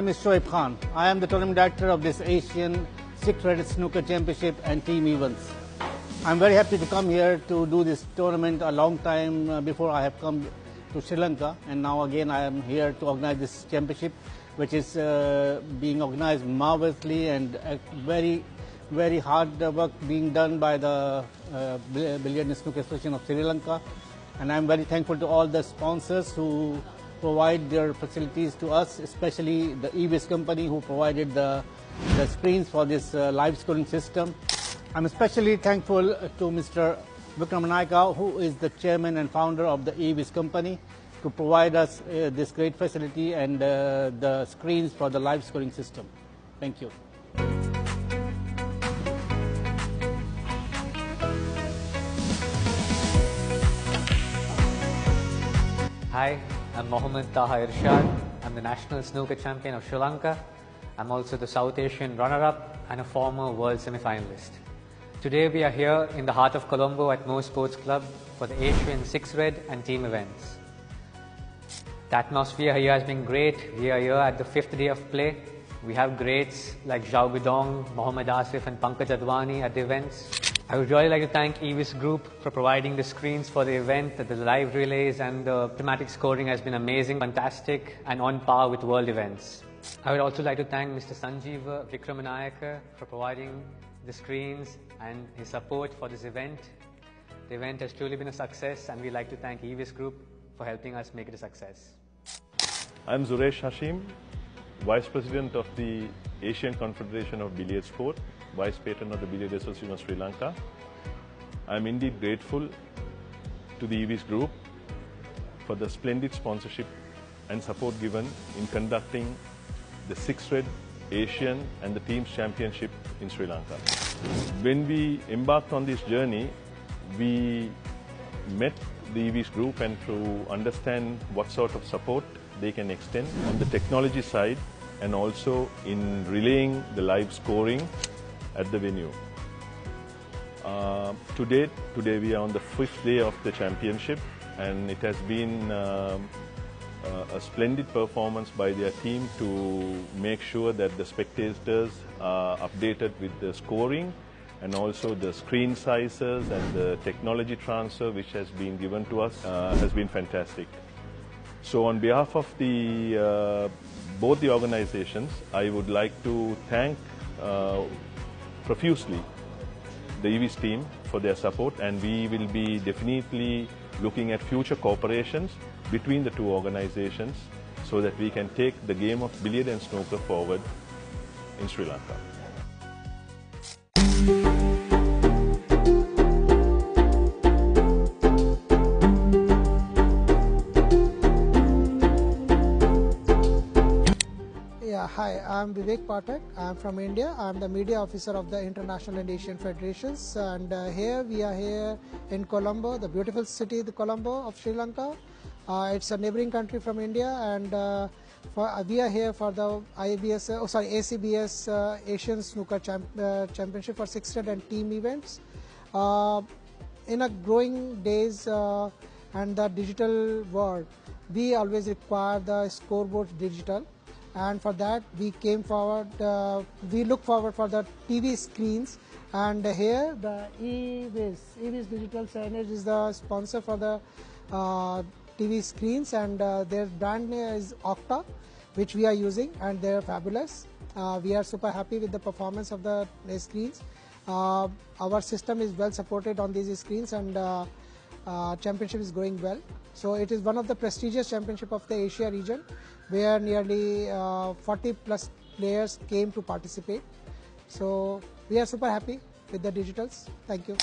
name is Shoaib Khan. I am the tournament director of this Asian Six-Red Snooker Championship and Team EWIS. I'm very happy to come here to do this tournament a long time before I have come to Sri Lanka, and now again I am here to organize this championship, which is being organized marvelously and very hard work being done by the Billiard and Snooker Association of Sri Lanka. And I'm very thankful to all the sponsors who provide their facilities to us, especially the EWIS company who provided the screens for this live scoring system. I'm especially thankful to Mr. Vikram Naika, who is the chairman and founder of the EWIS company, to provide us this great facility and the screens for the live scoring system. Thank you. Hi, I'm Mohammad Taha Irshad. I'm the National Snooker Champion of Sri Lanka. I'm also the South Asian runner-up and a former world semi-finalist. Today we are here in the heart of Colombo at Mo Sports Club for the Asian Six-Red and team events. The atmosphere here has been great. We are here at the 5th day of play. We have greats like Zhao Gudong, Mohammad Asif and Pankaj Advani at the events. I would really like to thank EWIS Group for providing the screens for the event. The live relays and the thematic scoring has been amazing, fantastic and on par with world events. I would also like to thank Mr. Sanjeeva Vikramanayaka for providing the screens and his support for this event. The event has truly been a success, and we'd like to thank EWIS Group for helping us make it a success. I'm Zuresh Hashim, Vice President of the Asian Confederation of Billiard Sport, Vice Patron of the Billiard Association of Sri Lanka. I'm indeed grateful to the EWIS Group for the splendid sponsorship and support given in conducting the Six-Red Asian and the Teams Championship in Sri Lanka. When we embarked on this journey, we met the EWIS Group and to understand what sort of support they can extend on the technology side and also in relaying the live scoring at the venue. Today we are on the 5th day of the championship, and it has been a splendid performance by their team to make sure that the spectators are updated with the scoring and also the screen sizes, and the technology transfer which has been given to us has been fantastic. So on behalf of both the organizations, I would like to thank profusely the EWIS team for their support, and we will be definitely looking at future cooperations between the two organizations so that we can take the game of billiard and snooker forward in Sri Lanka. Hi, I'm Vivek Pathak. I'm from India. I'm the media officer of the International and Asian Federations, and we are here in Colombo, the beautiful city, the Colombo of Sri Lanka. It's a neighboring country from India, and we are here for the ACBS Asian Snooker Championship for Six-Red and team events. In a growing days and the digital world, we always require the scoreboard digital. And for that we came forward, we look forward for the TV screens, and here the EWIS Digital Signage is the sponsor for the TV screens, and their brand name is Octa, which we are using, and they are fabulous. We are super happy with the performance of the screens. Our system is well supported on these screens, and championship is going well. So it is one of the prestigious championship of the Asia region, where nearly 40 plus players came to participate. So we are super happy with the digitals. Thank you.